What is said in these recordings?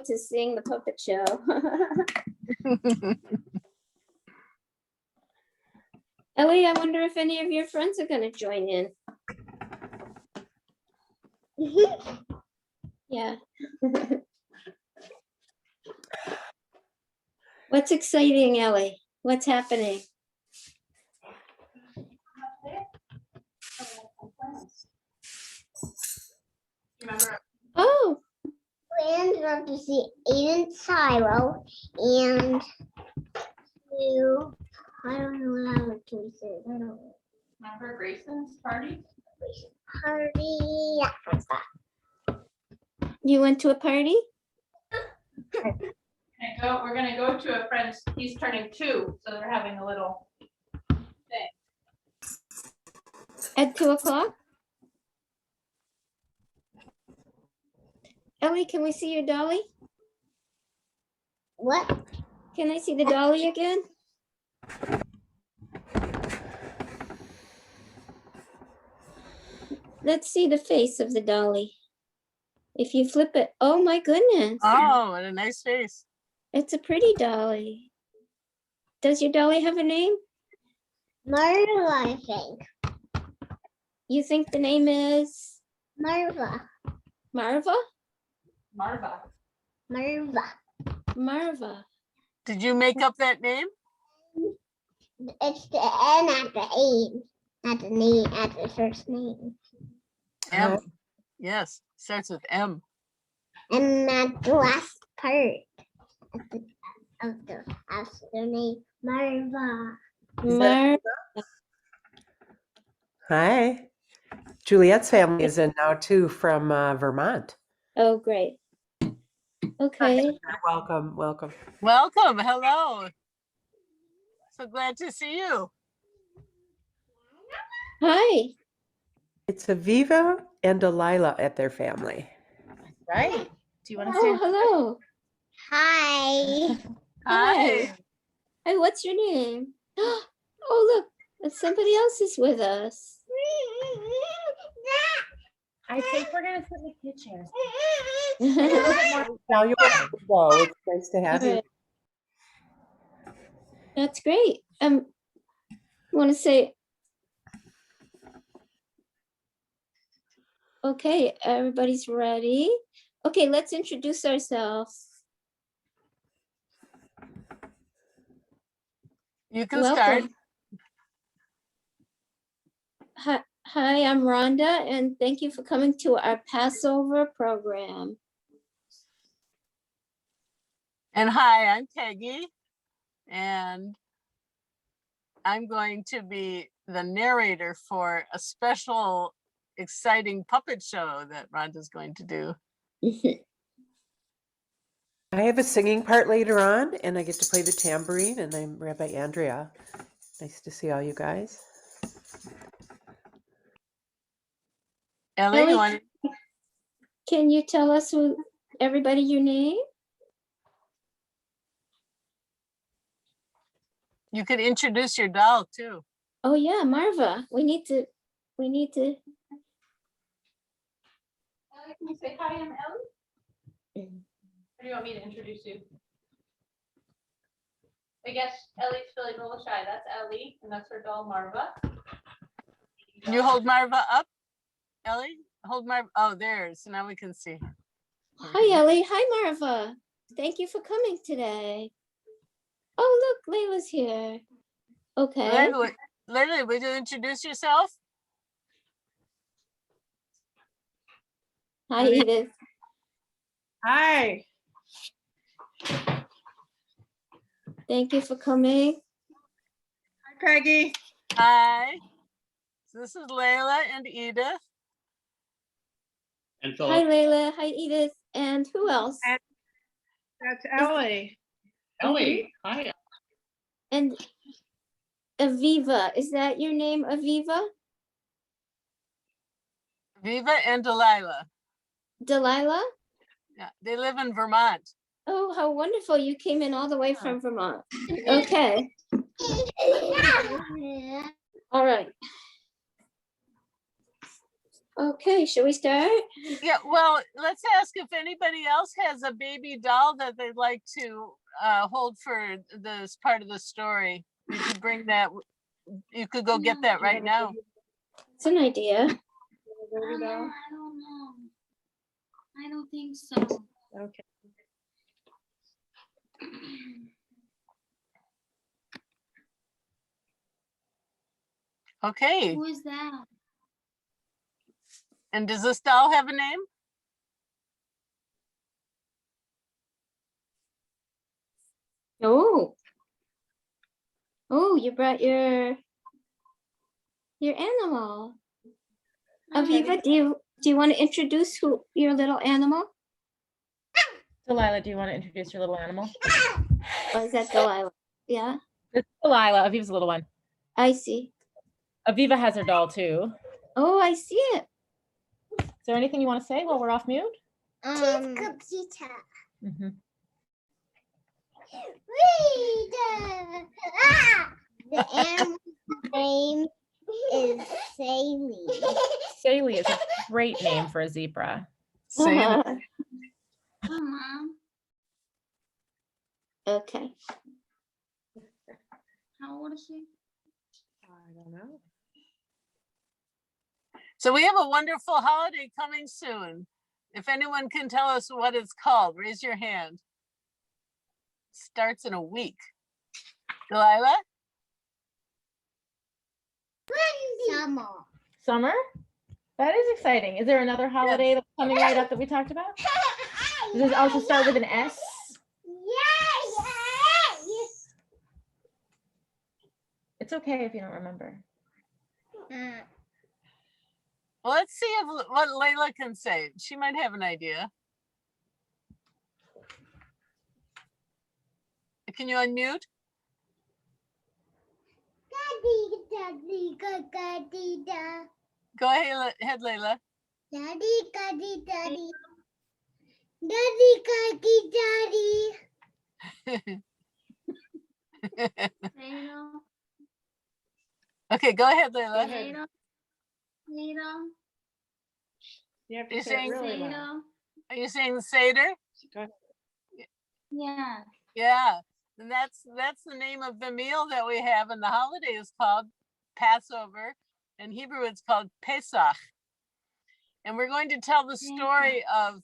to seeing the puppet show. Ellie, I wonder if any of your friends are going to join in. Yeah. What's exciting, Ellie? What's happening? Oh, We ended up to see Aiden Syro and to, I don't know what other choices. I don't know. Remember Grayson's party? Party. Yeah, what's that? you went to a party? We're gonna go to a friend's, he's turning 2, so they're having a little thing. At 2 o'clock? Ellie, can we see your dolly? What? Can I see the dolly again? Let's see the face of the dolly. If you flip it, oh my goodness. Oh, what a nice face. It's a pretty dolly. Does your dolly have a name? Marva, I think. You think the name is Marva. Marva? Marva. Marva. Marva. Did you make up that name? It's the N at the A, at the name, at the first name. M. Yes, starts with M. And at the last part of the name, Marva. Mar. Hi. Juliet's family is in now too from Vermont. Oh, great. Okay. Welcome, welcome. Welcome. Hello. So glad to see you. Hi. It's Aviva and Delilah at their family. Right. Do you want to Oh, say hello. Hi. Hi. Hi, what's your name? Oh, look, somebody else is with us. I think we're gonna sit in the chairs. Now you go. It's nice to have you. That's great. Want to say, okay, everybody's ready. Okay, let's introduce ourselves. You can start. Hi, I'm Rhonda, and thank you for coming to our Passover program. And hi, I'm Peggy. And I'm going to be the narrator for a special, exciting puppet show that Rhonda's going to do. I have a singing part later on, and I get to play the tambourine, and I'm Rabbi Andrea. Nice to see all you guys. Ellie, you want Can you tell us everybody your name? you could introduce your doll too. Oh yeah, Marva. We need to. Ellie, can you say hi, I'm Ellie? Or do you want me to introduce you? I guess Ellie's feeling a little shy. That's Ellie, and that's her doll, Marva. Can you hold Marva up? Ellie, hold Marva. Oh, there. So now we can see. Hi, Ellie. Hi, Marva. Thank you for coming today. Oh, look, Layla's here. Okay. Layla, would you introduce yourself? Hi, Edith. Hi. Thank you for coming. Hi, Peggy. Hi. So this is Layla and Edith. And Hi, Philip. Layla. Hi, Edith. And who else? That's Ellie. Ellie, hi. And Aviva. Is that your name, Aviva? Viva and Delilah. Delilah? Yeah, they live in Vermont. Oh, how wonderful. You came in all the way from Vermont. Okay. All right. Okay, shall we start? Yeah, well, let's ask if anybody else has a baby doll that they'd like to hold for this part of the story. You could bring that. You could go get that right now. It's an idea. Baby doll? I don't know. I don't think so. Okay. Okay. Who is that? And does this doll have a name? Oh. Oh, you brought your animal. Aviva, do you want to introduce your little animal? Delilah, do you want to introduce your little animal? Or is that Delilah? Yeah, This is Delilah, Aviva's little one. I see. Aviva has her doll too. Oh, I see it. Is there anything you want to say while we're off mute? Computer. Mhm. Read. The animal's name is Saley. Saley is a great name for a zebra. Say it. Uh-huh. Mom, Okay. how old is she? I don't know. So we have a wonderful holiday coming soon. If anyone can tell us what it's called, raise your hand. Starts in a week. Delilah? Summer. Summer? That is exciting. Is there another holiday that's coming right up that we talked about? Does this also start with an S? Yes. It's okay if you don't remember. Well, let's see what Layla can say. She might have an idea. Can you unmute? Daddy, daddy, daddy, Go ahead, Layla. daddy, daddy, daddy, daddy, daddy, daddy. Okay, go ahead, Layla. ahead. You have to You're say it saying really loud. Are you saying Seder? Go ahead. Yeah. Yeah, and that's the name of the meal that we have, and the holiday is called Passover. In Hebrew, it's called Pesach. And we're going to tell the story of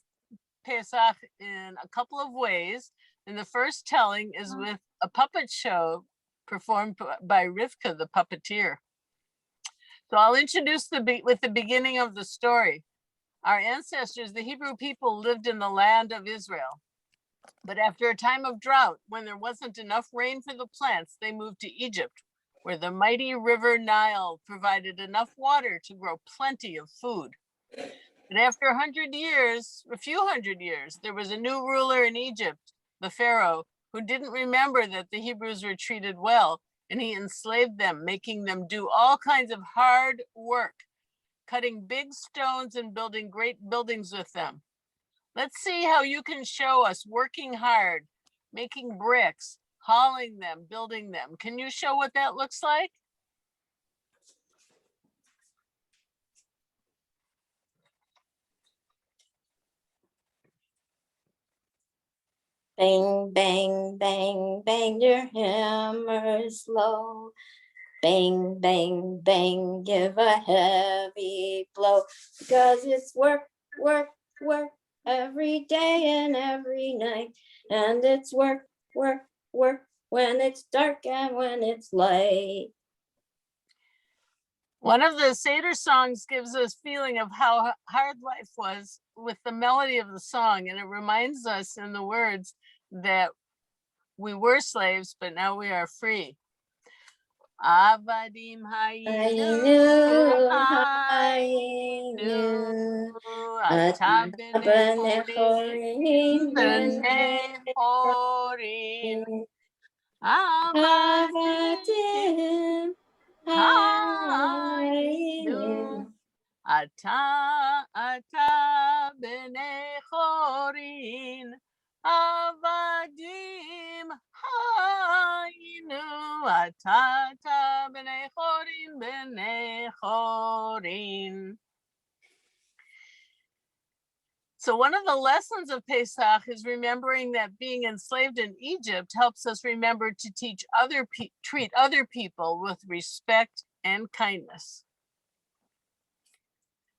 Pesach in a couple of ways. And the first telling is with a puppet show performed by Rivka, the puppeteer. So I'll introduce with the beginning of the story. Our ancestors, the Hebrew people, lived in the land of Israel. But after a time of drought, when there wasn't enough rain for the plants, they moved to Egypt, where the mighty river Nile provided enough water to grow plenty of food. But after a few hundred years, there was a new ruler in Egypt, the Pharaoh, who didn't remember that the Hebrews were treated well, and he enslaved them, making them do all kinds of hard work, cutting big stones and building great buildings with them. Let's see how you can show us working hard, making bricks, hauling them, building them. Can you show what that looks like? Bang, bang, bang, bang your hammer slow. Bang, bang, bang, give a heavy blow. Because it's work, work, work every day and every night. And it's work, work, work when it's dark and when it's light. One of the Seder songs gives us feeling of how hard life was with the melody of the song. And it reminds us in the words that we were slaves, but now we are free. Avadim hayinu, hayinu, ata b'nei chorin, avadim hayinu, ata b'nei chorin, avadim hayinu, ata b'nei chorin, b'nei chorin. So one of the lessons of Pesach is remembering that being enslaved in Egypt helps us remember to treat other people with respect and kindness.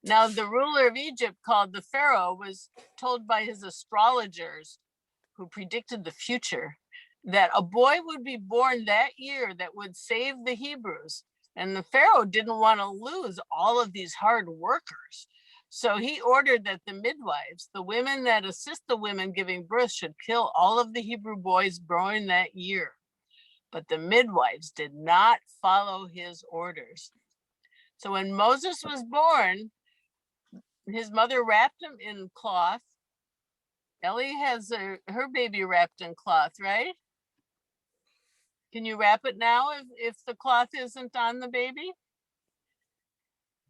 Now, the ruler of Egypt, called the Pharaoh, was told by his astrologers, who predicted the future, that a boy would be born that year that would save the Hebrews. And the Pharaoh didn't want to lose all of these hard workers. So he ordered that the midwives, the women that assist the women giving birth, should kill all of the Hebrew boys born that year. But the midwives did not follow his orders. So when Moses was born, his mother wrapped him in cloth. Ellie has her baby wrapped in cloth, right? Can you wrap it now if the cloth isn't on the baby?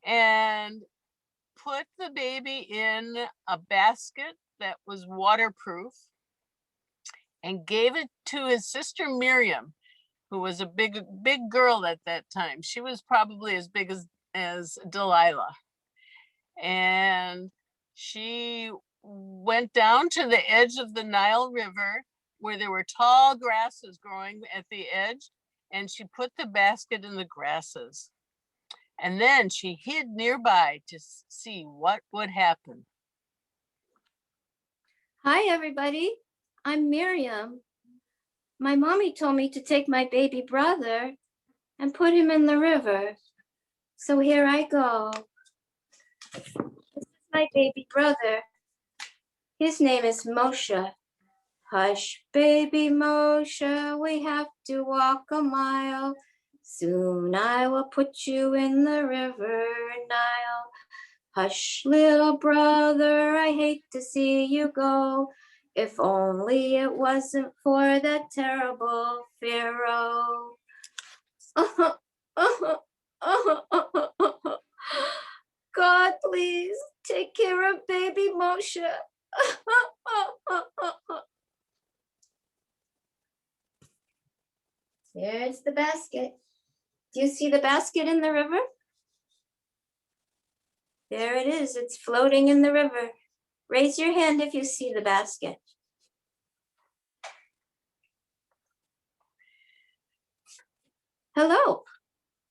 And put the baby in a basket that was waterproof and gave it to his sister Miriam, who was a big girl at that time. She was probably as big as Delilah. And she went down to the edge of the Nile River where there were tall grasses growing at the edge, and she put the basket in the grasses. And then she hid nearby to see what would happen. Hi, everybody. I'm Miriam. My mommy told me to take my baby brother and put him in the river. So here I go. This is my baby brother. His name is Moshe. Hush, baby Moshe, we have to walk a mile. Soon I will put you in the river Nile. Hush, little brother, I hate to see you go. If only it wasn't for that terrible Pharaoh. God, please take care of baby Moshe. There's the basket. Do you see the basket in the river? There it is. It's floating in the river. Raise your hand if you see the basket. Hello,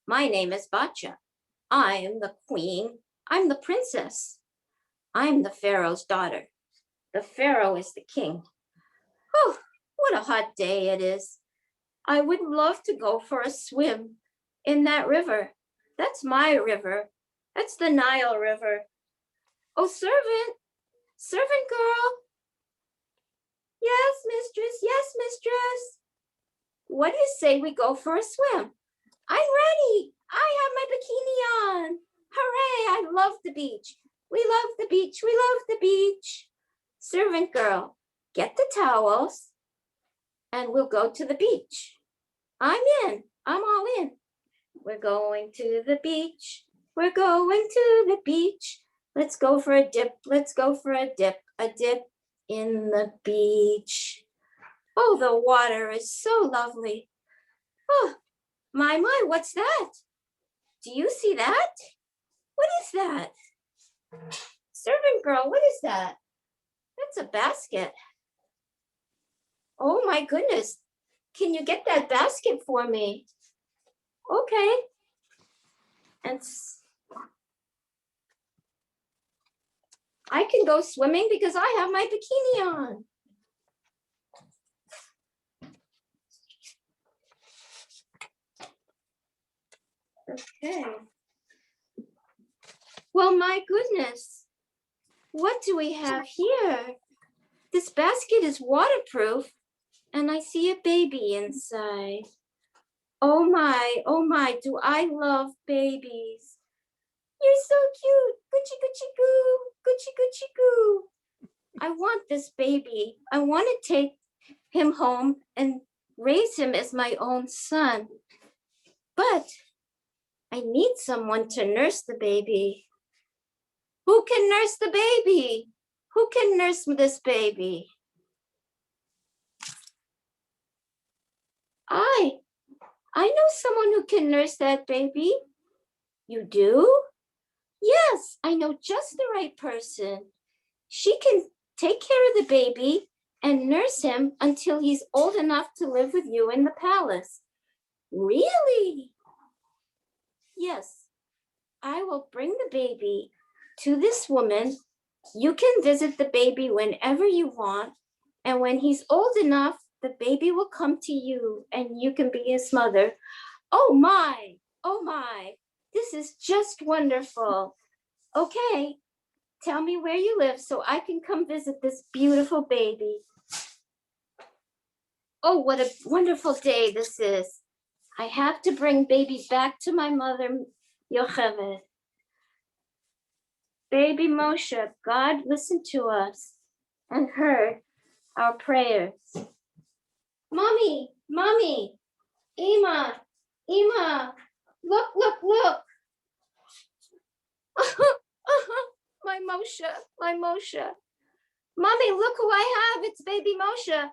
my name is Batya. I am the queen. I'm the princess. I'm the Pharaoh's daughter. The Pharaoh is the king. Oh, what a hot day it is. I would love to go for a swim in that river. That's my river. That's the Nile River. Oh, servant girl. Yes, mistress. Yes, mistress. What do you say we go for a swim? I'm ready. I have my bikini on. Hooray, I love the beach. We love the beach. We love the beach. Servant girl, get the towels and we'll go to the beach. I'm in. I'm all in. We're going to the beach. We're going to the beach. Let's go for a dip. Let's go for a dip in the beach. Oh, the water is so lovely. Oh, my, what's that? Do you see that? What is that? Servant girl, what is that? That's a basket. Oh my goodness. Can you get that basket for me? Okay. And I can go swimming because I have my bikini on. Okay. Well, my goodness. What do we have here? This basket is waterproof and I see a baby inside. Oh my, do I love babies. You're so cute. Goochie, goochie, goo. Goochie, goochie, goo. I want this baby. I want to take him home and raise him as my own son. But I need someone to nurse the baby. Who can nurse the baby? Who can nurse this baby? I know someone who can nurse that baby. You do? Yes, I know just the right person. she can take care of the baby and nurse him until he's old enough to live with you in the palace. Really? Yes, I will bring the baby to this woman. You can visit the baby whenever you want. And when he's old enough, the baby will come to you and you can be his mother. Oh my, this is just wonderful. Okay, tell me where you live so I can come visit this beautiful baby. Oh, what a wonderful day this is. I have to bring baby back to my mother, Yocheved. Baby Moshe, God listened to us and heard our prayers. Mommy, Ima, look. My Moshe. Mommy, look who I have. It's baby Moshe.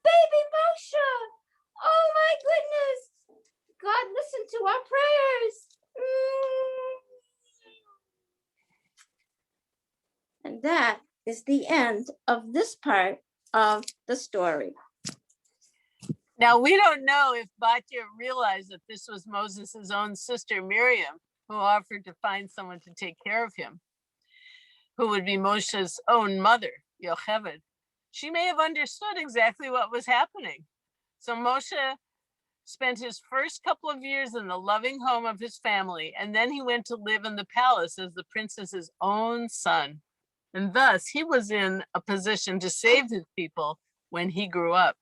Baby Moshe. Oh my goodness. God listened to our prayers. And that is the end of this part of the story. Now, we don't know if Batya realized that this was Moses' own sister, Miriam, who offered to find someone to take care of him, who would be Moshe's own mother, Yocheved. She may have understood exactly what was happening. So Moshe spent his first couple of years in the loving home of his family, and then he went to live in the palace as the princess's own son. And thus, he was in a position to save his people when he grew up.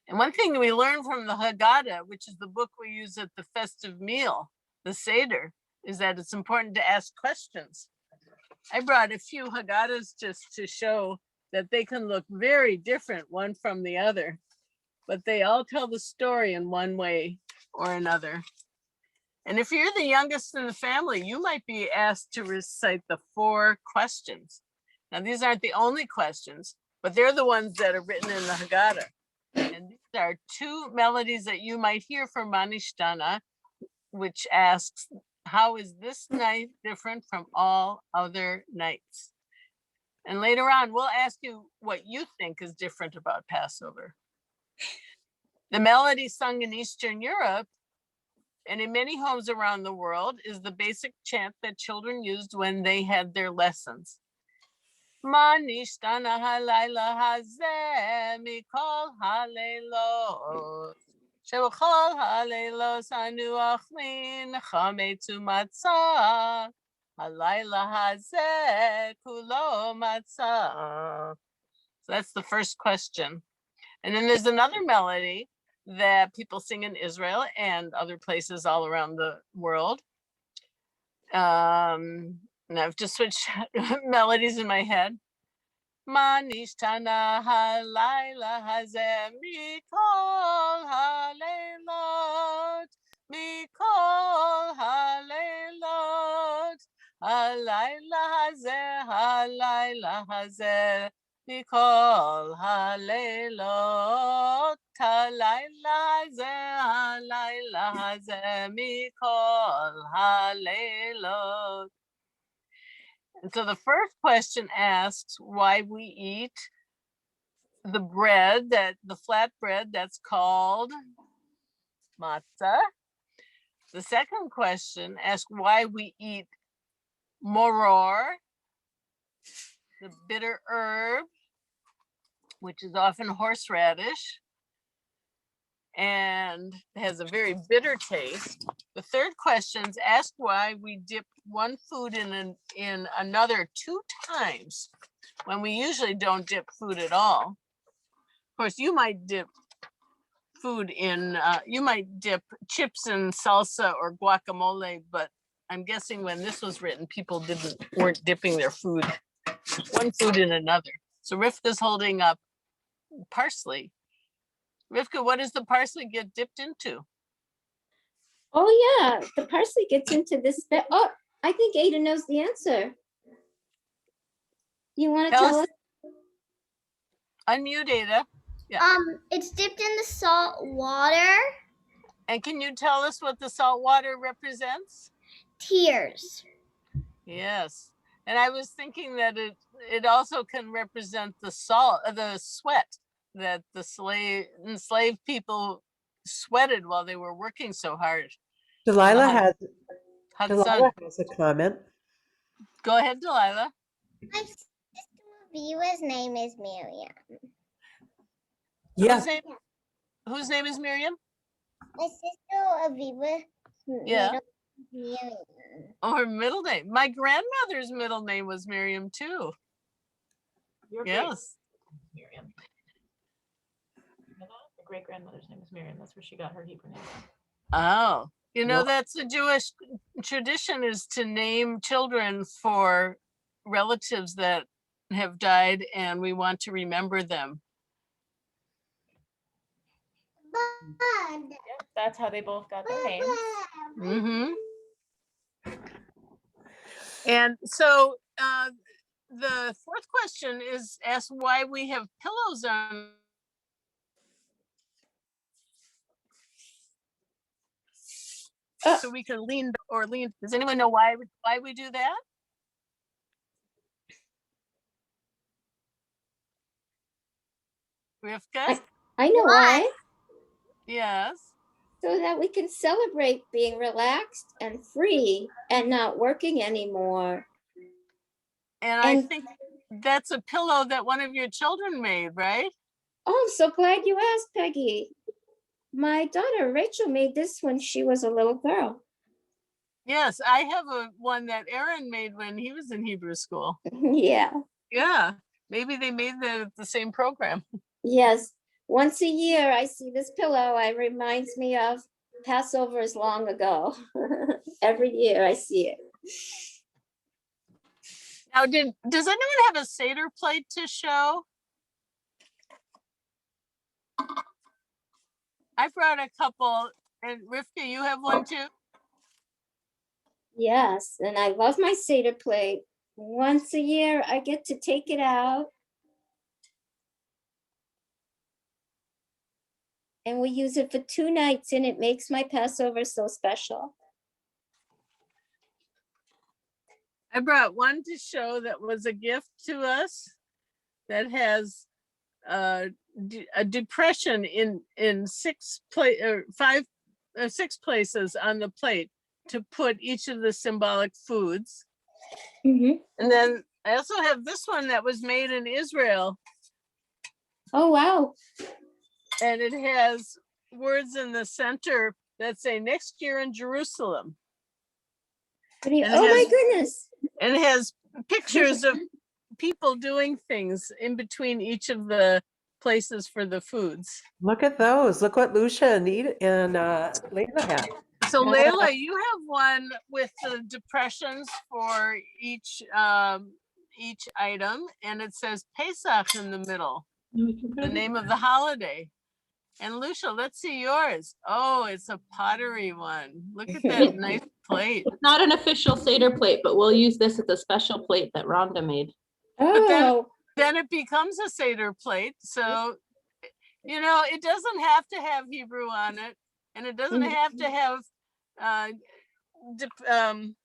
And one thing we learn from the Haggadah, which is the book we use at the festive meal, the Seder, is that it's important to ask questions. I brought a few Haggadahs just to show that they can look very different one from the other, but they all tell the story in one way or another. And if you're the youngest in the family, you might be asked to recite the 4 questions. Now, these aren't the only questions, but they're the ones that are written in the Haggadah. And these are 2 melodies that you might hear from Manishtana, which asks, how is this night different from all other nights? And later on, we'll ask you what you think is different about Passover. The melody sung in Eastern Europe and in many homes around the world is the basic chant that children used when they had their lessons. Ma nishtana halayla hazeh mikol haleilot shebechol haleilos hanuach min chametzu matzah halayla hazeh kulo matzah. So that's the first question. And then there's another melody that people sing in Israel and other places all around the world. And I've just switched melodies in my head. Ma nishtana halayla hazeh mikol haleilot mikol haleilot halayla hazeh mikol haleilot halayla hazeh mikol haleilot. And so the first question asks why we eat the bread, the flat bread that's called matzah. The second question asks why we eat moror, the bitter herb, which is often horseradish and has a very bitter taste. The third questions ask why we dip one food in another 2 times when we usually don't dip food at all. Of course, you might dip food in, you might dip chips in salsa or guacamole, but I'm guessing when this was written, people weren't dipping their food, one food in another. So Rivka's holding up parsley. Rivka, what does the parsley get dipped into? Oh yeah, the parsley gets into this. Oh, I think Ada knows the answer. You want to tell us? Unmute, Ada. It's dipped in the salt water. And can you tell us what the salt water represents? Tears. Yes. And I was thinking that it also can represent the sweat that the enslaved people sweated while they were working so hard. Delilah Hot sun. has a comment. Go ahead, Delilah. My sister Viva's name is Miriam. Yeah. Whose name is Miriam? My sister Aviva Yeah. Miriam. Oh, her middle name. My grandmother's middle name was Miriam too. Your Yes. Miriam. My great grandmother's name is Miriam. That's where she got her Hebrew name. Oh, Well- that's a Jewish tradition, is to name children for relatives that have died and we want to remember them. That's how they both got their names. Mm-hmm. And so the fourth question is asked why we have pillows on. So we can lean or lean. Does anyone know why we do that? Rivka? I know why. Yes. So that we can celebrate being relaxed and free and not working anymore. And I think that's a pillow that one of your children made, right? Oh, I'm so glad you asked, Peggy. My daughter Rachel made this when she was a little girl. Yes, I have one that Aaron made when he was in Hebrew school. Yeah. Yeah, maybe they made the same program. Yes. Once a year I see this pillow. It reminds me of Passovers long ago. Every year I see it. Now, does anyone have a Seder plate to show? I brought a couple, and Rivka, you have one too? Yes, and I love my Seder plate. Once a year I get to take it out. And we use it for 2 nights and it makes my Passover so special. I brought one to show that was a gift to us that has a depression in 6 places on the plate to put each of the symbolic foods. Mm-hmm. And then I also have this one that was made in Israel. Oh, wow. And it has words in the center that say next year in Jerusalem. Oh my goodness. And it has pictures of people doing things in between each of the places for the foods. Look at those. Look what Lucia and Layla have. So Layla, you have one with the depressions for each item, and it says Pesach in the middle, the name of the holiday. And Lucia, let's see yours. Oh, it's a pottery one. Look at that nice plate. It's not an official Seder plate, but we'll use this as a special plate that Rhonda made. Oh. But then it becomes a Seder plate. So, it doesn't have to have Hebrew on it, and it doesn't have to have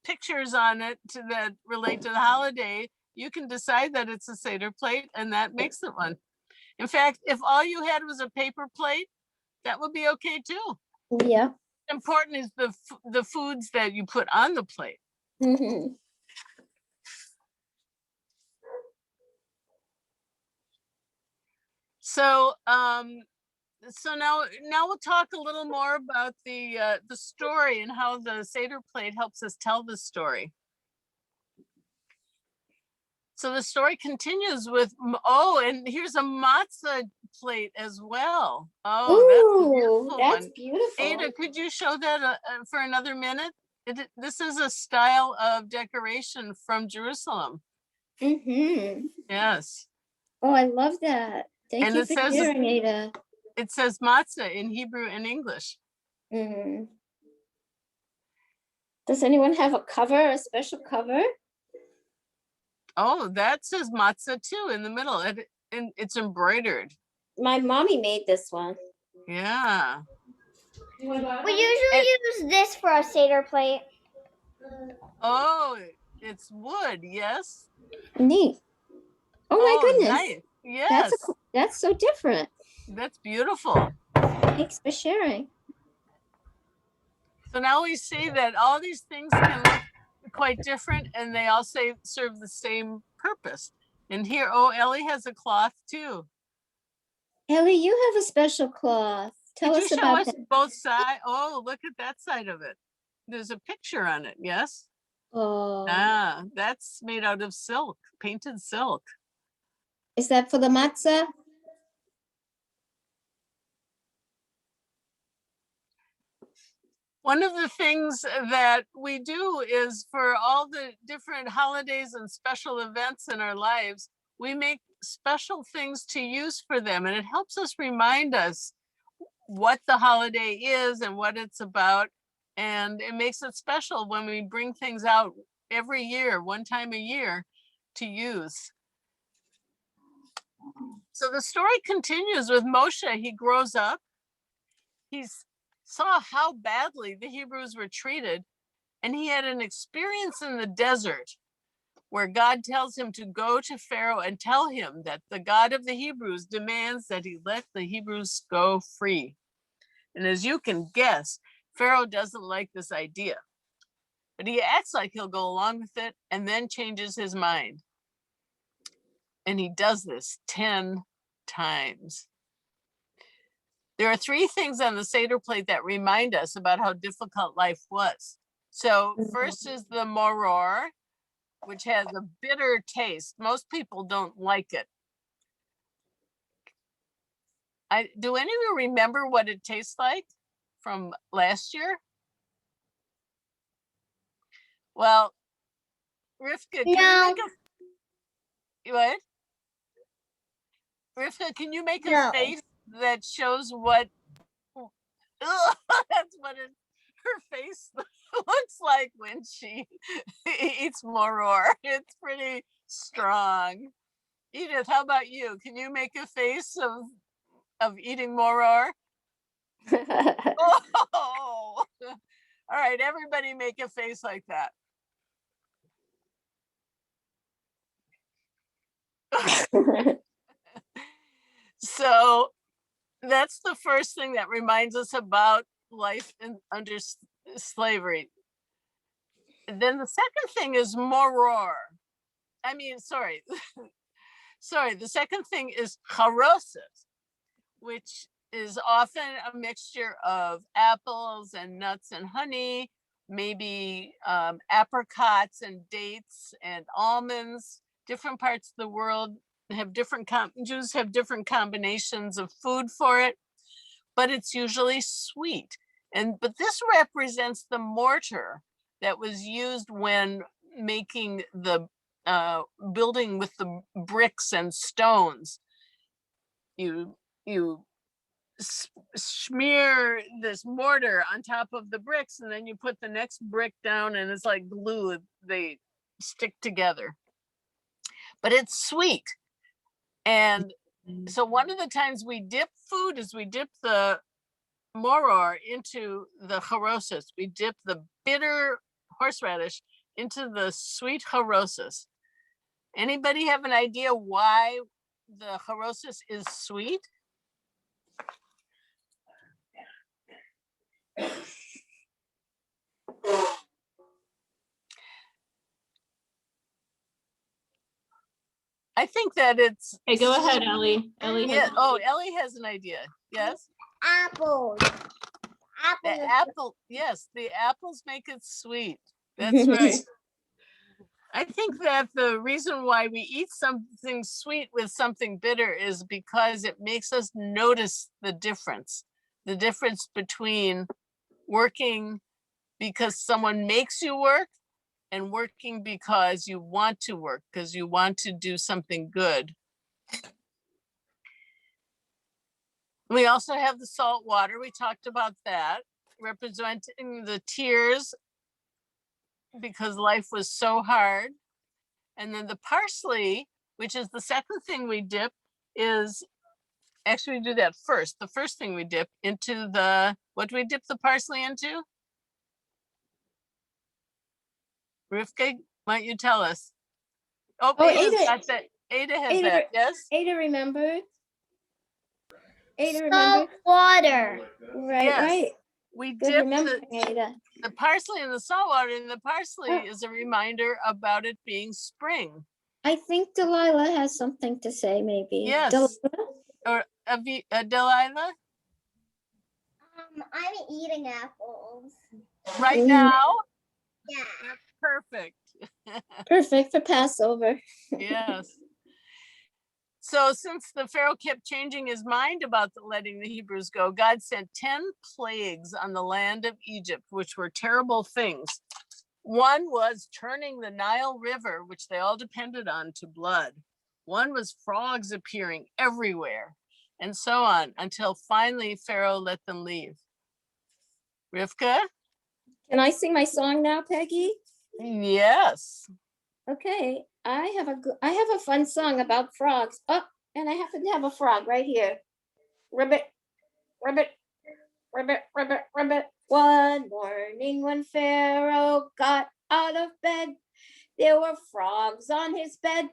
pictures on it that relate to the holiday. You can decide that it's a Seder plate, and that makes it one. In fact, if all you had was a paper plate, that would be okay too. Yeah. Important is the foods that you put on the plate. Mm-hmm. So, so now we'll talk a little more about the story and how the Seder plate helps us tell the story. So the story continues with, and here's a matzah plate as well. Oh, that's beautiful. Ada, could you show that for another minute? This is a style of decoration from Jerusalem. Mm-hmm. Yes. Oh, I love that. Thank you for sharing, Ada. It says matzah in Hebrew and English. Mm-hmm. Does anyone have a special cover? Oh, that says matzah too in the middle. And it's embroidered. My mommy made this one. Yeah. We usually use this for a Seder plate. Oh, It's wood, yes. Neat. Oh my goodness. Nice. Yes, That's so different. that's beautiful. Thanks for sharing. So now we see that all these things can look quite different and they all serve the same purpose. And here, oh, Ellie has a cloth too. Ellie, you have a special cloth. Tell Could you us show about us that. both sides? Oh, look at that side of it. There's a picture on it, yes? Oh, Ah, that's made out of silk, painted silk. is that for the matzah? One of the things that we do is for all the different holidays and special events in our lives, we make special things to use for them. And it helps us remind us what the holiday is and what it's about. And it makes it special when we bring things out every year, one time a year, to use. So the story continues with Moshe. He grows up. He saw how badly the Hebrews were treated. And he had an experience in the desert where God tells him to go to Pharaoh and tell him that the God of the Hebrews demands that he let the Hebrews go free. And as you can guess, Pharaoh doesn't like this idea, but he acts like he'll go along with it and then changes his mind. And he does this 10 times. There are 3 things on the Seder plate that remind us about how difficult life was. So first is the moror, which has a bitter taste. Most people don't like it. Do any of you remember what it tastes like from last year? Well, Rivka, can No. you make a what? Rivka, can you make a No. face that shows what? That's what her face looks like when she eats moror. It's pretty strong. Edith, how about you? Can you make a face of eating moror? Oh, all right, everybody make a face like that. So that's the first thing that reminds us about life under slavery. Then the second thing is moror. I mean, sorry. Sorry, the second thing is charoses, which is often a mixture of apples and nuts and honey, maybe apricots and dates and almonds. Different parts of the world have different, Jews have different combinations of food for it, but it's usually sweet. But this represents the mortar that was used when making the building with the bricks and stones. You smear this mortar on top of the bricks and then you put the next brick down and it's like glue. They stick together, but it's sweet. And so one of the times we dip food is we dip the moror into the charoses. We dip the bitter horseradish into the sweet charoses. Anybody have an idea why the charoses is sweet? I think that it's. Hey, go ahead, Ellie. Ellie has. Yeah. Oh, Ellie has an idea. Yes. Apples. The Apples. apple. Yes, the apples make it sweet. That's right. I think that the reason why we eat something sweet with something bitter is because it makes us notice the difference between working because someone makes you work and working because you want to work, because you want to do something good. We also have the salt water. We talked about that, representing the tears because life was so hard. And then the parsley, which is the second thing we dip, is actually we do that first. The first thing we dip into what do we dip the parsley into? Rivka, Why don't you tell us? Oh, Oh, Ada's Ada- got that. Ada has Ada- that, yes? Ada remembered. Ada Salt remembered. water. Right, Yes. right. We Good dip remembering, Ada. the parsley in the salt water, and the parsley Oh. is a reminder about it being spring. I think Delilah has something to say, maybe. Yes. Delilah? Or Delilah, I'm eating apples. right Mhm. now? Yeah. That's perfect. Perfect for Passover. Yes. So since the Pharaoh kept changing his mind about letting the Hebrews go, God sent 10 plagues on the land of Egypt, which were terrible things. One was turning the Nile River, which they all depended on, to blood. One was frogs appearing everywhere, and so on, until finally Pharaoh let them leave. Rivka? Can I sing my song now, Peggy? Yes. Okay, I have a fun song about frogs. Oh, and I happen to have a frog right here. Ribbit, ribbit, ribbit, ribbit, ribbit. One morning when Pharaoh got out of bed, there were frogs on his bed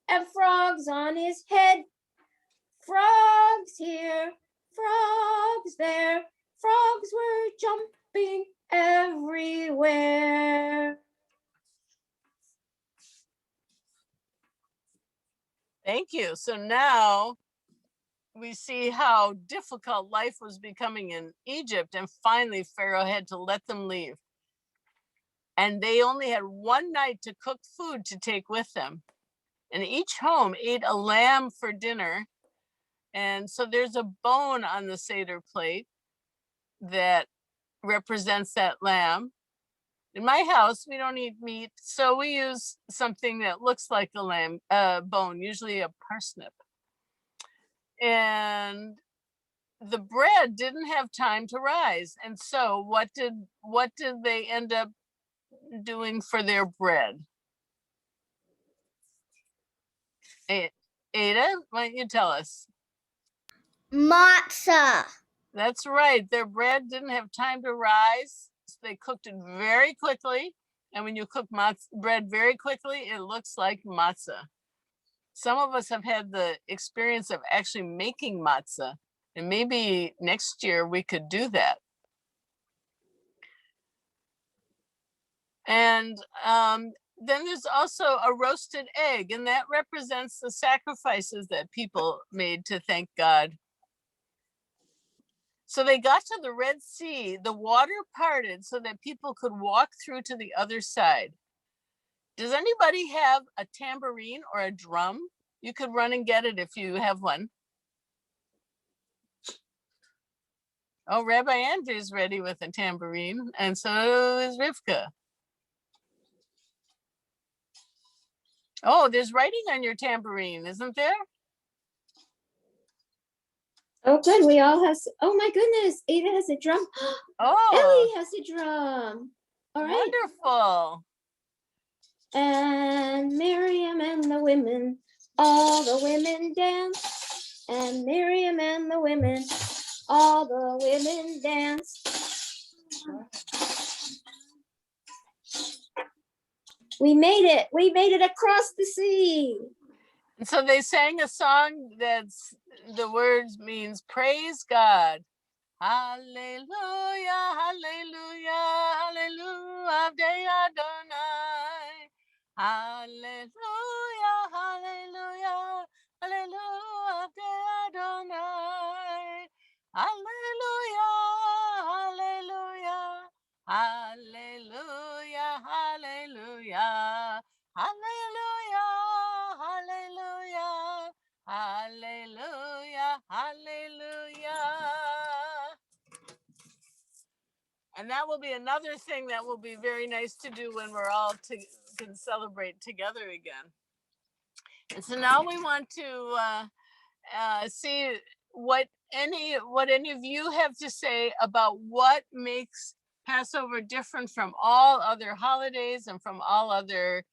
and frogs on his head. Frogs here, frogs there, frogs were jumping everywhere. Thank you. So now we see how difficult life was becoming in Egypt, and finally Pharaoh had to let them leave. And they only had one night to cook food to take with them. And each home ate a lamb for dinner. And so there's a bone on the Seder plate that represents that lamb. In my house, we don't eat meat, so we use something that looks like a lamb bone, usually a parsnip. And the bread didn't have time to rise. And so what did they end up doing for their bread? Ada, why don't you tell us? Matzah. That's right. Their bread didn't have time to rise. So they cooked it very quickly. And when you cook bread very quickly, it looks like matzah. Some of us have had the experience of actually making matzah. And maybe next year we could do that. And then there's also a roasted egg, and that represents the sacrifices that people made to thank God. So they got to the Red Sea, the water parted so that people could walk through to the other side. Does anybody have a tambourine or a drum? You could run and get it if you have one. Oh, Rabbi Andrew's ready with a tambourine, and so is Rivka. Oh, there's writing on your tambourine, isn't there? Oh, good. We all have. Oh my goodness, Ada has a drum. Oh, Ellie has a drum. All right. wonderful. And Miriam and the women, all the women dance. And Miriam and the women, all the women dance. We made it. We made it across the sea. And so they sang a song that's the words means praise God. Hallelujah, hallelujah, hallelujah, Avdei Adonai. Hallelujah, hallelujah, hallelujah, Avdei Adonai. Hallelujah, hallelujah, hallelujah, hallelujah, hallelujah, hallelujah, hallelujah, hallelujah. And that will be another thing that will be very nice to do when we're all can celebrate together again. And so now we want to see what any of you have to say about what makes Passover different from all other holidays and from all other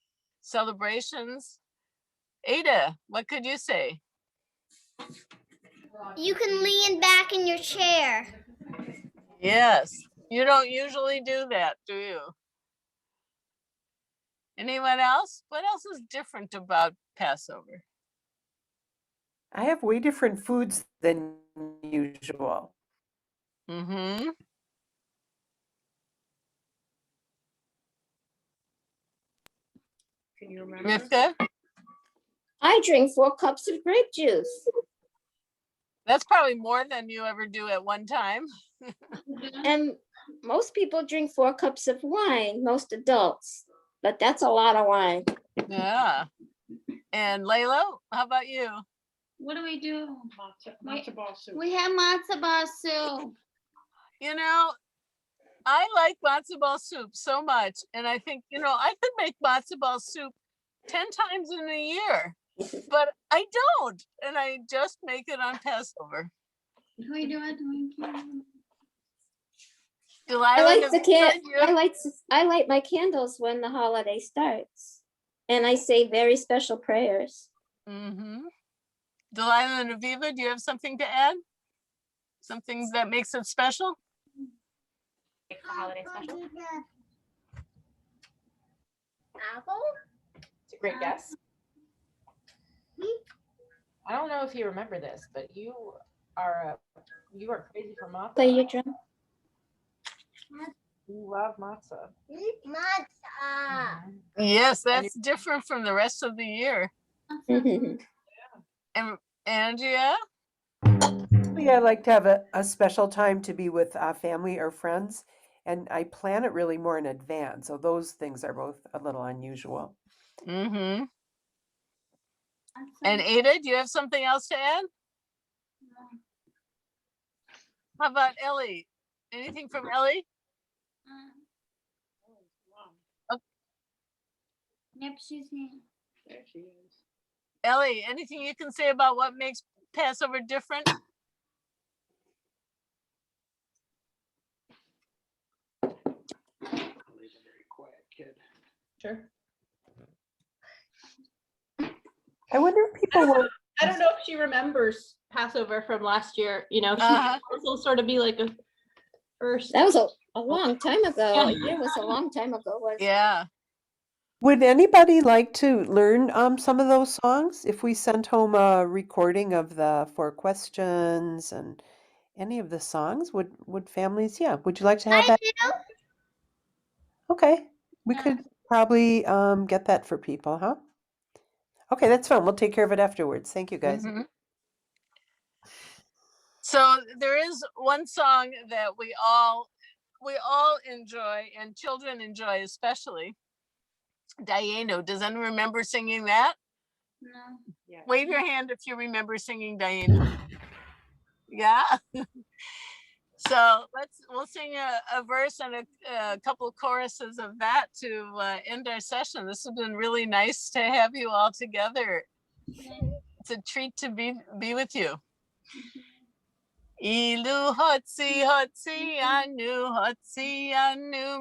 celebrations. Ada, what could you say? You can lean back in your chair. Yes, you don't usually do that, do you? Anyone else? What else is different about Passover? I have way different foods than usual. Mm-hmm. Can you remember? Mifka? I drink 4 cups of grape juice. That's probably more than you ever do at one time. And most people drink 4 cups of wine, most adults, but that's a lot of wine. Yeah. And Layla, how about you? What do we do? Matzo ball soup. We have matzo ball soup. You know, I like matzo ball soup so much. And I think, I could make matzo ball soup 10 times in a year, but I don't. And I just make it on Passover. We do it. I like Delilah, the have can. you- I light my candles when the holiday starts, and I say very special prayers. Mhm. Delilah and Aviva, do you have something to add? Something that makes it special? Make the holiday special. Apple? It's a great guess. I don't know if you remember this, but you are crazy for matzah. Play your drum. You love matzah. Matzo. Yes, that's different from the rest of the year. Mhm. And Andrea? I like to have a special time to be with family or friends, and I plan it really more in advance. So those things are both a little unusual. Mm-hmm. And Ada, do you have something else to add? How about Ellie? Anything from Ellie? Yep, she's here. There she is. Ellie, anything you can say about what makes Passover different? Ellie's a very quiet kid. Sure. I wonder if people will. I don't know if she remembers Passover from last year, She Uh-huh. this will sort of be like a first. That was a long time ago. Yeah. A year was a long time ago. Was Yeah. Would anybody like to learn some of those songs? If we sent home a recording of the 4 questions and any of the songs, would families? Yeah. Would you like to have that? Okay. We could probably get that for people, huh? Okay, that's fine. We'll take care of it afterwards. Thank you, guys. Mhm. So there is one song that we all enjoy, and children enjoy especially. Dayenu. Does anyone remember singing that? No. Yeah. Wave your hand if you remember singing Dayenu. Yeah. So we'll sing a verse and a couple of choruses of that to end our session. This has been really nice to have you all together. It's a treat to be with you. Ilu hotzi anu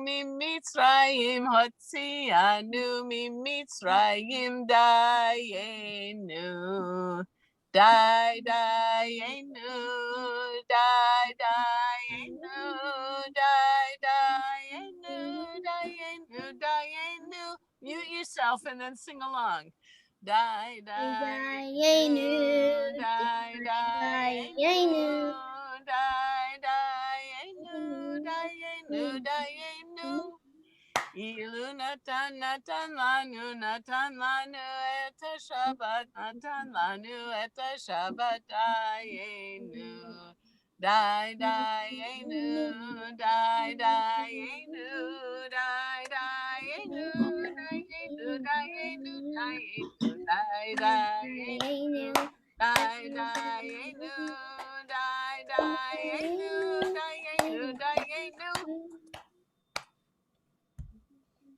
mi Mitzrayim hotzi anu mi Mitzrayim dayenu dayenu dayenu. Mute yourself and then sing along. Dayenu Ilu natan lanu eta Shabbat natan lanu eta Shabbat dayenu dayenu dayenu dayenu dayenu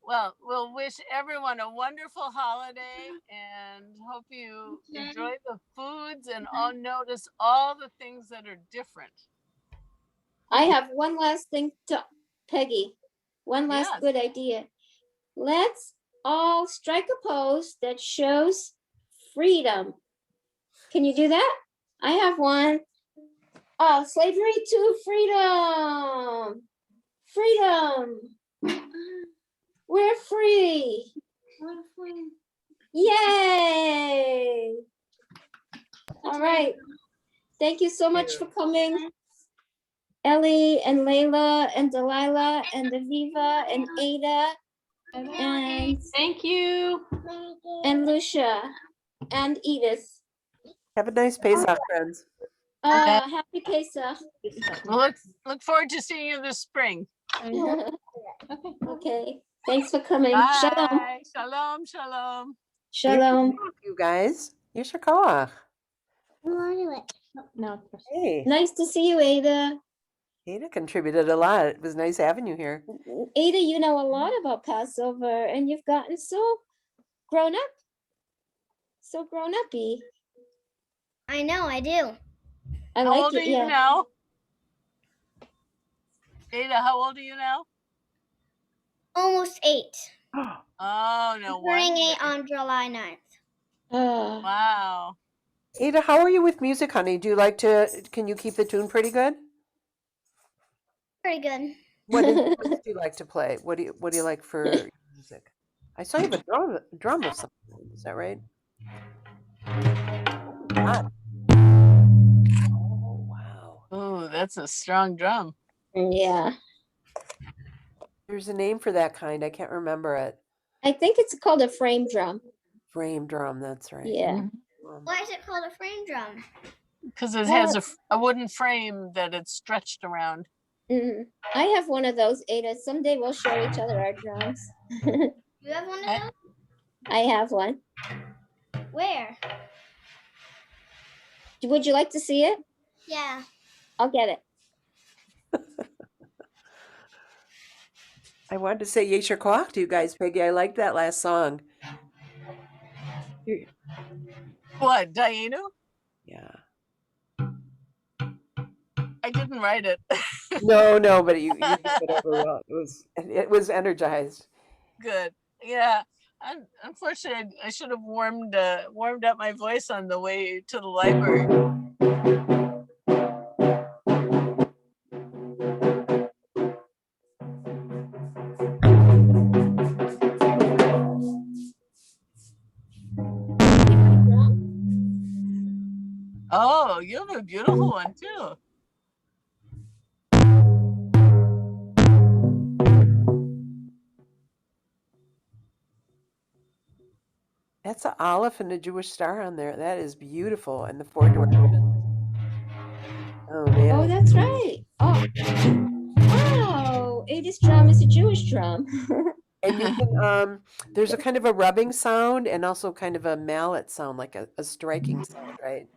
Well, we'll wish everyone a wonderful holiday and hope you enjoy the foods and all notice all the things that are different. I have one last thing to Peggy. One last Yes. good idea. Let's all strike a pose that shows freedom. Can you do that? I have one. Slavery to freedom. Freedom. We're free. Yay! All right. Thank you so much for coming. Ellie and Layla and Delilah and Aviva and Ada and Thank you. Lucia and Edith. Have a nice Pesach, friends. Happy Pesach. We'll look forward to seeing you this spring. Okay. Thanks for coming. Shalom. Bye. Shalom, shalom. Shalom. You guys. Yasher koach. No. Hey, Nice to see you, Ada. Ada contributed a lot. It was nice having you here. Ada, you know a lot about Passover and you've gotten so grown up. So grown uppy. I know, I do. I How like old are it. you Yeah. now? Ada, how old are you now? Almost 8. Oh, no Turning 8 wonder. on July 9th. Wow. Ada, how are you with music, honey? Do you like to, can you keep the tune pretty good? Pretty good. What instruments do you like to play? What do you like for music? I saw you have a drum of some kind. Is that right? Ah. Oh, wow. Oh, that's a strong drum. Yeah. There's a name for that kind. I can't remember it. I think it's called a frame drum. Frame drum, that's right. Yeah. Why is it called a frame drum? Because it has a wooden frame that it's stretched around. I have one of those, Ada. Someday we'll show each other our drums. You have one of those? I have one. Where? Would you like to see it? Yeah. I'll get it. I wanted to say Yasher koach to you guys, Peggy. I liked that last song. What, Diana? Yeah. I didn't write it. No, but you did it over well. It was energized. Good. Yeah. Unfortunately, I should have warmed up my voice on the way to the library. Oh, you have a beautiful one too. That's an olive and a Jewish star on there. That is beautiful. And the 4 directions. Oh, man. Oh, that's right. Oh, wow. Ada's drum is a Jewish drum. And you can, there's a kind of a rubbing sound and also kind of a mallet sound, like a striking sound, right?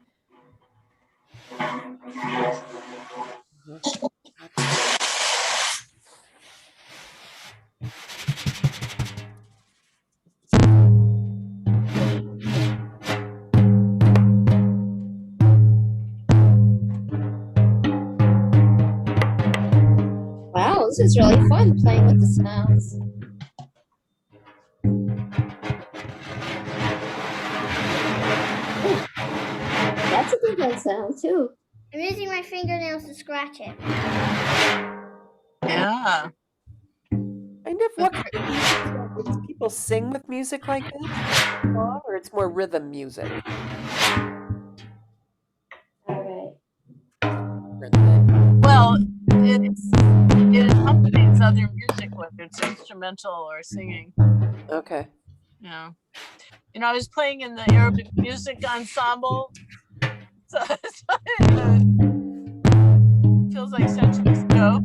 Wow, this is really fun playing with the sounds. Ooh, that's a good one sound too. I'm using my fingernails to scratch it. Yeah. Kind of what kind of music is that? Do people sing with music like this? Or it's more rhythm music? All Well, it accompanies other music, whether it's instrumental or singing. Okay. Yeah. You know, I was playing in the Arabic music ensemble. So it feels like centuries ago.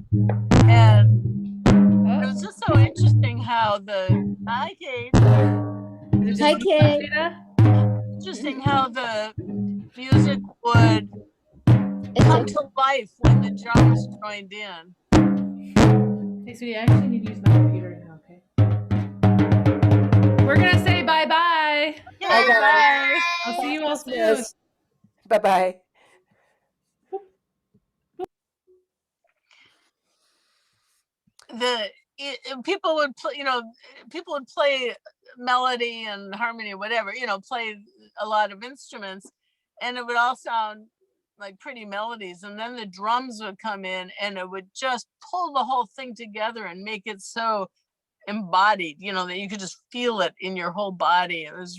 And it was just so interesting how hi Kate. Hi, Kate. Interesting how the music would come to life when the drums joined in. Hey, sweetie, I actually need to use my computer now, okay? We're gonna say bye-bye. Okay, bye. I'll see you all soon. Yes. Bye-bye. People would play, people would play melody and harmony, whatever, play a lot of instruments, and it would all sound like pretty melodies. And then the drums would come in and it would just pull the whole thing together and make it so embodied, that you could just feel it in your whole body. It was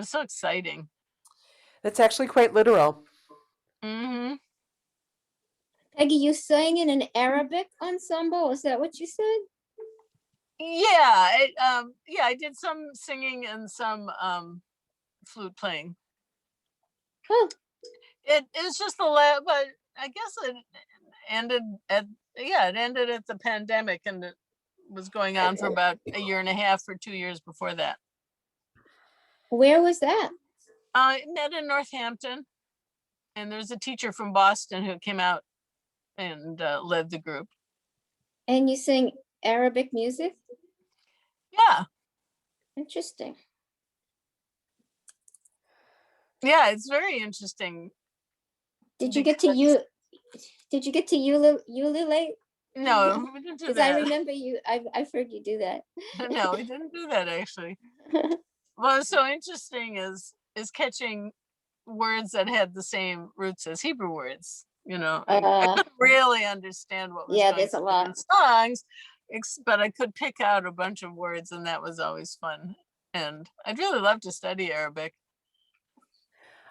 so exciting. That's actually quite literal. Hmm. Peggy, you sang in an Arabic ensemble. Is that what you said? Yeah, I did some singing and some flute playing. Huh. It is just but I guess it ended at the pandemic, and it was going on for about a year and a half or 2 years before that. Where was that? I met in Northampton, and there's a teacher from Boston who came out and led the group. And you sang Arabic music? Yeah, Interesting. yeah, it's very interesting. Did you get to ululate? No, we didn't do Because I that. remember I've heard you do that. No, we didn't do that actually. What's so interesting is catching words that had the same roots as Hebrew words. I couldn't really understand what was Yeah, going there's a on lot. in the songs, but I could pick out a bunch of words, and that was always fun. And I'd really love to study Arabic.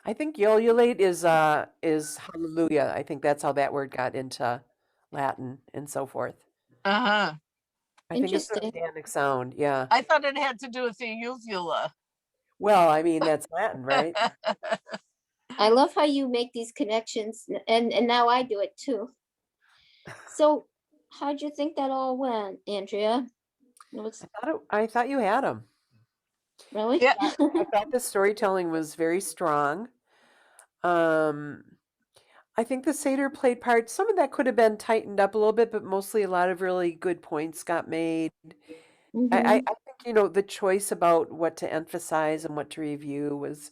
I think ululate is hallelujah. I think that's how that word got into Latin and so forth. Uh-huh. I think it's an Interesting. organic sound. Yeah. I thought it had to do with the uvula. Well, I mean, that's Latin, right? I love how you make these connections, and now I do it too. So, how'd you think that all went, Andrea? It was I thought you had them. really? Yeah. I thought the storytelling was very strong. I think the Seder played part. Some of that could have been tightened up a little bit, but mostly a lot of really good points got made. I Mhm. think, the choice about what to emphasize and what to review was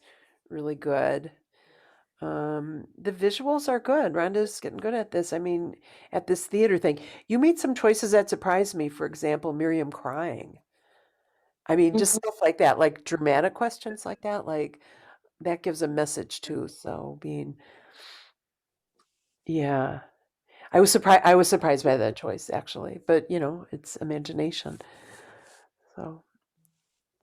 really good. The visuals are good. Rhonda's getting good at this. I mean, at this theater thing. You made some choices that surprised me. For example, Miriam crying. I mean, just Mhm. stuff like that, like dramatic questions like that gives a message too. So yeah. I was surprised by that choice actually, but it's imagination. So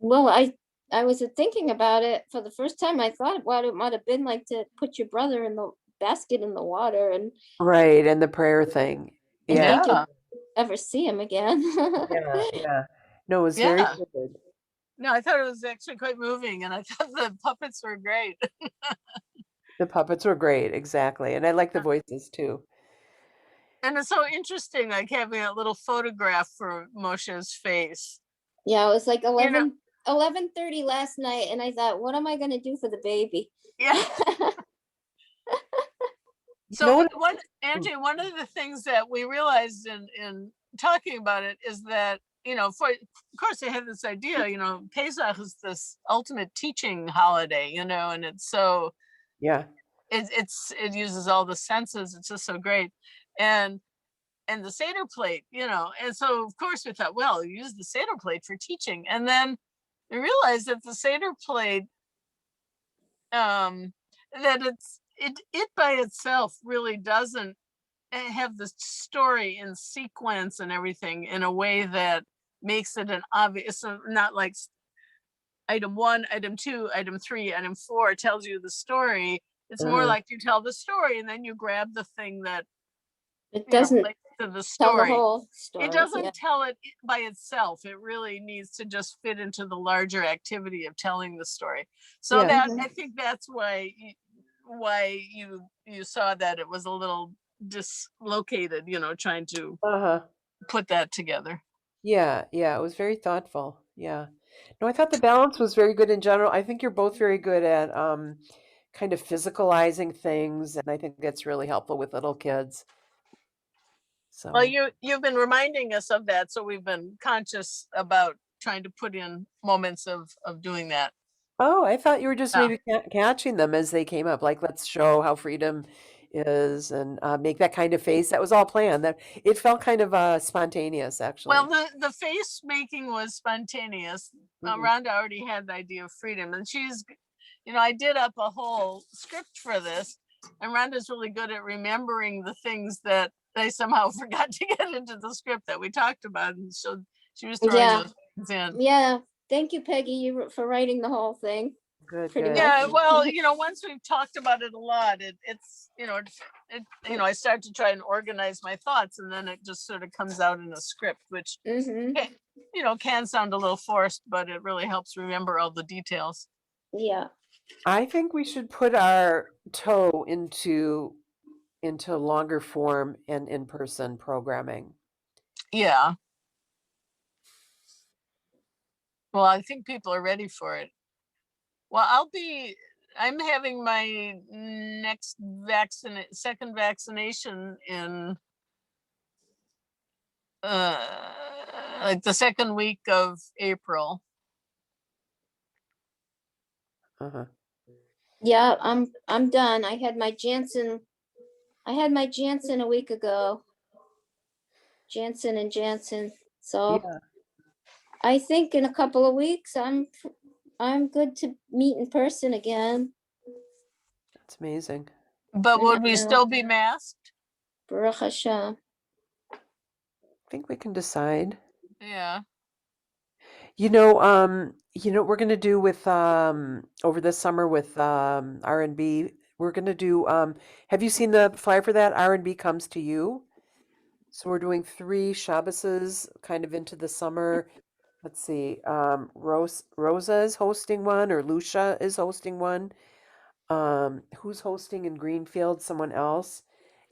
Well, I was thinking about it for the first time. I thought what it might have been like to put your brother in the basket in the water and right, and the prayer thing. Yeah. think Yeah. you'll ever see him again. Yeah, yeah. No, it was very Yeah. good. No, I thought it was actually quite moving, and I thought the puppets were great. The puppets were great, exactly. And I like the voices too. And it's so interesting, like having that little photograph for Moshe's face. Yeah, it was like You know, 11:30 last night, and I thought, what am I gonna do for the baby? yeah. You So know what? Angie, one of the things that we realized in talking about it is that, of course they have this idea, Pesach is this ultimate teaching holiday, and it's so Yeah. it uses all the senses. It's just so great. And the Seder plate, and so of course we thought, well, use the Seder plate for teaching. And then we realized that the Seder plate, that it by itself really doesn't have the story in sequence and everything in a way that makes it an obvious, not like item 1, item 2, item 3, item 4 tells you the story. It's more Uh-huh. like you tell the story and then you grab the thing that It doesn't relates to the tell the story. whole story. It doesn't Yeah. tell it by itself. It really needs to just fit into the larger activity of telling the story. So Yeah. that Mhm. I think that's why you saw that it was a little dislocated, trying to Uh-huh. put that together. Yeah, yeah, it was very thoughtful. Yeah. No, I thought the balance was very good in general. I think you're both very good at kind of physicalizing things, and I think that's really helpful with little kids. Well, So, you've been reminding us of that, so we've been conscious about trying to put in moments of doing that. oh, I thought you were just Yeah. maybe catching them as they came up. Like, let's show how freedom is and make that kind of face. That was all planned. That it felt kind of spontaneous, Well, actually. the face making was spontaneous. Mhm. Rhonda already had the idea of freedom, and I did up a whole script for this, and Rhonda's really good at remembering the things that they somehow forgot to get into the script that we talked about, and so She was throwing Yeah. those things in. Yeah, thank you, Peggy, for writing the whole thing. Good, Pretty good. much. Yeah, well, once we've talked about it a lot, it's I start to try and organize my thoughts, and then it just sort of comes out in a script, which Mm-hmm. can sound a little forced, but it really helps remember all the details. Yeah. I think we should put our toe into longer form and in-person programming. Yeah. Well, I think people are ready for it. Well, I'm having my next second vaccination in like the second week of April. Uh-huh. Yeah, I'm done. I had my Janssen a week ago. Janssen and Janssen. So Yeah, I think in a couple of weeks I'm good to meet in person again. that's amazing. But would we Yeah. still be masked? Baruch Hashem. I think we can decide. Yeah. We're gonna do with over the summer with R&B. We're gonna do have you seen the flyer for that? R&B Comes to You. So we're doing 3 Shabbases kind of into the summer. Let's see. Rosa is hosting one, or Lucia is hosting one. Who's hosting in Greenfield? Someone else.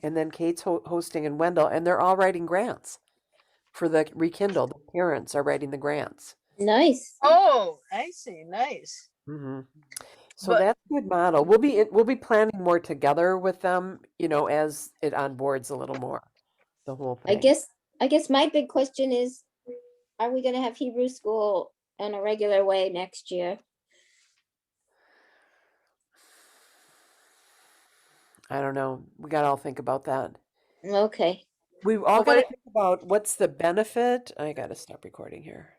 And then Kate's hosting in Wendell, and they're all writing grants for the Rekindle. The parents are writing the grants. Nice. Oh, I see. Nice. Mm-hmm. So But that's a good model. We'll be planning more together with them, as it onboards a little more, the whole I thing. guess my big question is, are we gonna have Hebrew school in a regular way next year? I don't know. We got to all think about that. Okay. We've all But got to what- think about what's the benefit. I got to stop recording here.